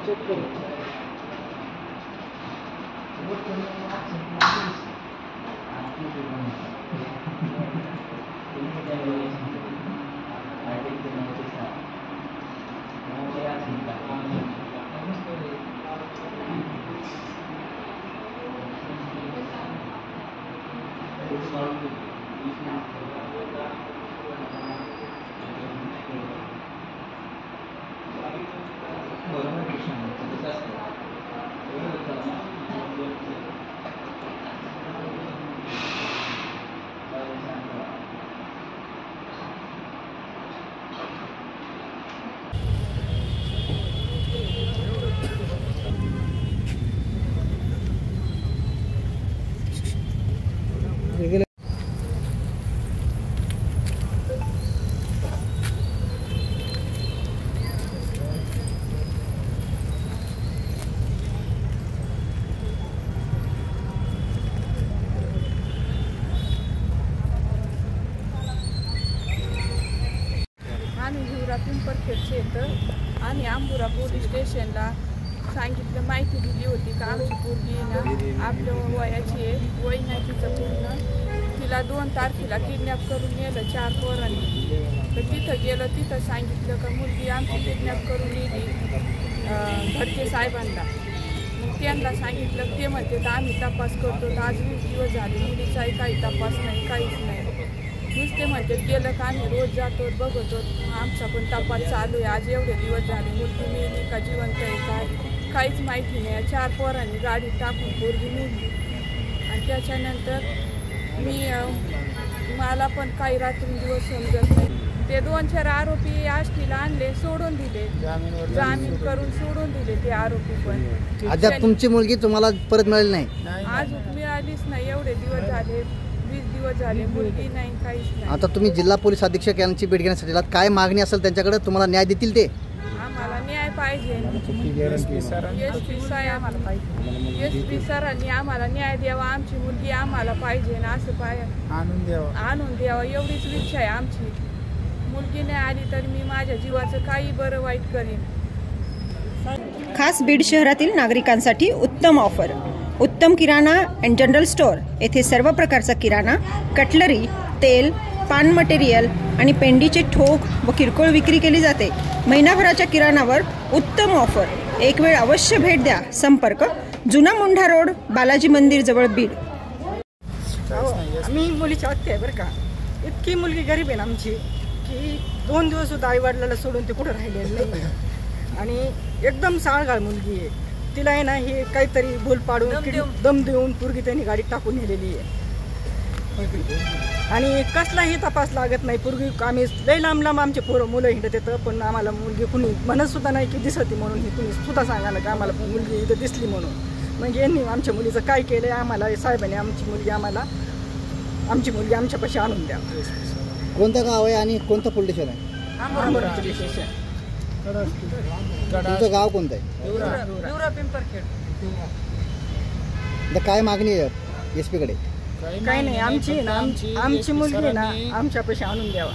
Check करो. पिंपरखेडचे येतं आणि आंबुरा पोलीस स्टेशनला सांगितलं, माहिती दिली होती का आमची पोरगी ना आपल्या वयाची आहे, वय नाही तिचं पूर्ण, तिला 2 तारखेला किडनॅप करून नेलं 4 पोरांनी. तर तिथं गेलं, तिथं सांगितलं का मुलगी आमची किडनॅप करून नेली भटके साहेबांना. मग त्यांना सांगितलं, ते म्हणते तर आम्ही तपास करतो. तर आज 20 दिवस झाले मुलीचाही काही तपास नाही, काहीच नाही. नुसते म्हणते गेलं का आम्ही रोज जातो बघतो, आमचा पण तपास चालू आहे. आज एवढे दिवस झाले मुलगी मेली का जिवंत आहे काय काहीच माहिती नाही. 4 पोरांनी गाडी टाकून पोरगी नेली. आणि त्याच्यानंतर मला पण काही रात्रंदिवस समजत नाही. ते 2-4 आरोपी आष्टीला आणले, सोडून दिले, जामीन करून सोडून दिले ते आरोपी. पण अद्याप तुमची मुलगी तुम्हाला परत मिळाली नाही? अजून मिळालीच नाही. एवढे दिवस झाले, 20 दिवस झाले, मुलगी नाही, काहीच नाही. आता तुम्ही जिल्हा पोलीस अधीक्षक यांची भेट घेण्यासाठी काय मागणी असेल त्यांच्याकडे, तुम्हाला न्याय देतील ते? आम्हाला न्याय पाहिजे. एसपी सरांनी आम्हाला न्याय द्यावा, आमची मुलगी आम्हाला पाहिजे ना, असं आणून द्यावा एवढीच इच्छा आहे आमची. मुलगी नाही आली तर मी माझ्या जीवाचं काही बरं वाईट करीन. खास बीड शहरातील नागरिकांसाठी उत्तम ऑफर. उत्तम किराणा अँड जनरल स्टोअर येथे सर्व प्रकारचा किराणा, कटलरी, तेल, पान मटेरियल आणि पेंडीचे ठोक व किरकोळ विक्री केली जाते. महिनाभराच्या किराणावर उत्तम ऑफर. एक वेळ अवश्य भेट द्या. संपर्क जुना मुंढा रोड, बालाजी मंदिर जवळ, बीड. मी मुलीची आत्या आहे बरं का. इतकी मुलगी गरीब आहे ना आमची की 2 दिवस सुद्धा आई वडिलाला सोडून ते कुठं राहिलेलं नाही. आणि एकदम साळगाळ मुलगी आहे. तिला आहे ना हे काहीतरी बोल पाडून दम देऊन पोरगी त्यांनी गाडीत टाकून नेलेली आहे. आणि कसलाही तपास लागत नाही. पूर्वी आम्ही लई लांब आमचे मुलं हिंडत येतं, पण आम्हाला मुलगी कुणी म्हणत सुद्धा नाही की दिसती म्हणून. ही कुणी सुद्धा सांगायला की आम्हाला मुलगी इथं दिसली म्हणून. म्हणजे यांनी आमच्या मुलीचं काय केलं आहे, आम्हाला साहेबांनी आमची मुलगी आमच्यापाशी आणून द्या. कोणतं गाव आहे आणि कोणतं पोलीस स्टेशन आहे? आंबुरा पोलीस स्टेशन. तुमचं गाव कोणतं आहे? पिंपरखेड. काय मागणी आहे एसपी कडे? काही नाही, आमची मुलगी ना आमच्यापाशी आणून द्यावा.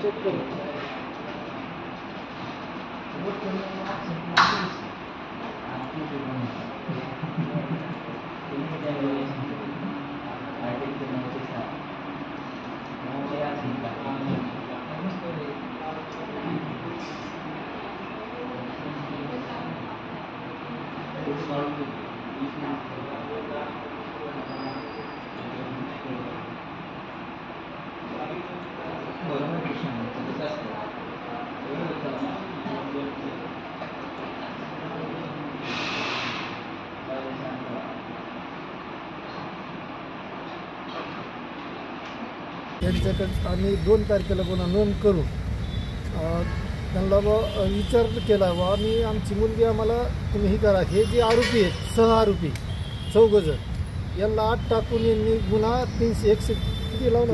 चेक करो. त्यांच्याकडे आम्ही 2 तारखेला गुन्हा नोंद करू त्यांना विचार केला बा आम्ही आमची मुलगी आम्हाला तुम्ही ही करा. हे जे आरोपी आहेत सह आरोपी 4 जण यांना 8 टाकून यांनी गुन्हा 367 लावला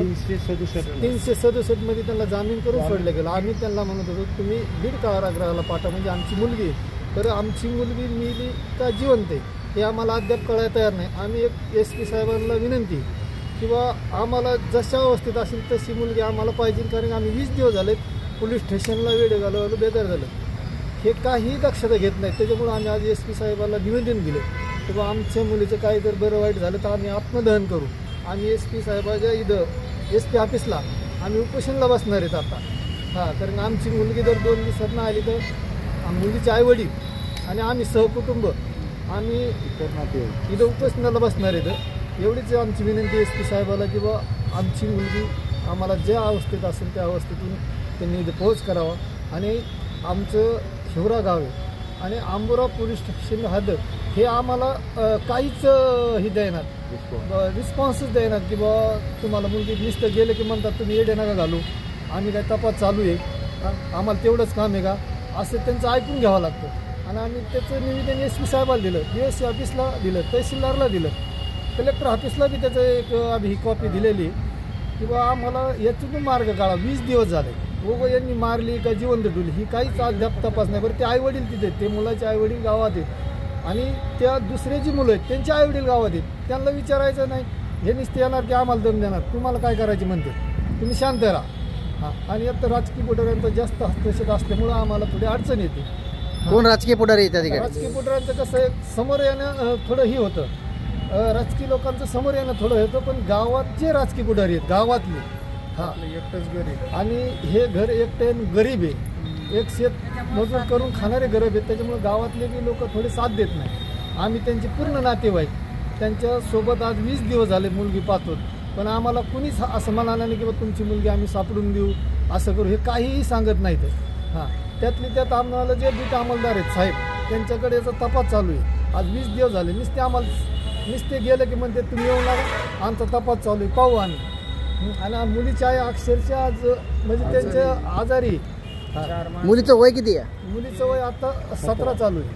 367 मध्ये त्यांना जामीन करून सोडलं गेलं. आम्ही त्यांना म्हणत होतो तुम्ही बीड कारागृहाला पाठवा म्हणजे आमची मुलगी तर आमची मुलगी मेली का जिवंत आहे हे आम्हाला अद्याप कळायला तयार नाही. आम्ही एक SP साहेबांना विनंती किंवा आम्हाला जशा अवस्थेत असेल तशी मुलगी आम्हाला पाहिजे कारण आम्ही 20 दिवस झाले पोलीस स्टेशनला वेळ घालवलं बेदार झालं. हे काही दक्षता घेत नाही. त्याच्यामुळे आम्ही आज SP साहेबांना निवेदन दिलं किंवा आमच्या मुलीचं काही जर बरं वाईट झालं तर आम्ही आत्मदहन करू. आम्ही SP साहेबाच्या इथं SP ऑफिसला आम्ही उपोषणला बसणार आहेत आता कारण आमची मुलगी जर 2 दिवसात नाही आली तर मुलीचे आईवडील आणि आम्ही सहकुटुंब आम्ही इथं उपोषणाला बसणार आहेत. एवढीच आमची विनंती SP साहेबाला की बा आमची मुलगी आम्हाला ज्या अवस्थेत असेल त्या अवस्थेतून त्यांनी इथे पोहोच करावा. आणि आमचं हिवरा गाव आहे आणि आंबोरा पोलीस स्टेशन हद्द हे आम्हाला काहीच हे देणार रिस्पॉन्सच देणार की बा तुम्हाला मुलगी नुसतं गेलं की म्हणतात तुम्ही येडे नका घालू आम्ही काय तपास चालू आहे आम्हाला तेवढंच काम आहे का असं त्यांचं ऐकून घ्यावं लागतं. आणि आम्ही त्याचं निवेदन SP साहेबाला दिलं DSC ऑफिसला दिलं तहसीलदारला दिलं कलेक्टर ऑफिसला बी त्याचं एक आम्ही ही कॉपी दिलेली किंवा आम्हाला याच्यातून मार्ग काढा. 20 दिवस झाले यांनी मारली का जिवंत ठेवली ही काहीच अद्याप तपास नाही. बरं ते आईवडील तिथे ते मुलाचे आईवडील गावात आहेत आणि त्या दुसरे जी मुलं आहेत त्यांचे आईवडील गावात आहेत त्यांना विचारायचं नाही हे नुसते येणार की आम्हाला दम देणार तुम्हाला काय करायचे म्हणते तुम्ही शांत राहा. आणि आता राजकीय पुढाऱ्यांचा जास्त हस्तक्षेप असल्यामुळं आम्हाला थोडी अडचण येते. कोण राजकीय पुढारी येतात? राजकीय पुढाऱ्यांचं कसं आहे समोर येणं थोडं ही होतं राजकीय लोकांचं समोर येणं थोडं होतं पण गावात जे राजकीय पुढारी आहेत गावातले एकटंच गरीब आणि हे घर एकटं गरीब आहे एक शेत मजूर करून खाणारे गरीब आहेत त्याच्यामुळे गावातले बी लोक थोडे साथ देत नाही. आम्ही त्यांचे पूर्ण नातेवाईक त्यांच्यासोबत आज 20 दिवस झाले मुलगी पाहतो पण आम्हाला कुणीच असं म्हणालं नाही की बा तुमची मुलगी आम्ही सापडून देऊ असं करू हे काहीही सांगत नाहीत. त्यातली त्यात आम्हाला जे बीट अंमलदार आहेत साहेब त्यांच्याकडे याचा तपास चालू आहे. आज 20 दिवस झाले नुसते गेलं की म्हणते तुम्ही येऊ लागा आमचा तपास चालू आहे पाहू आम्ही. आणि मुलीची आई अक्षरशः आज म्हणजे त्यांच्या आजारी मुलीचं वय किती आहे? मुलीचं वय आता 17 चालू आहे.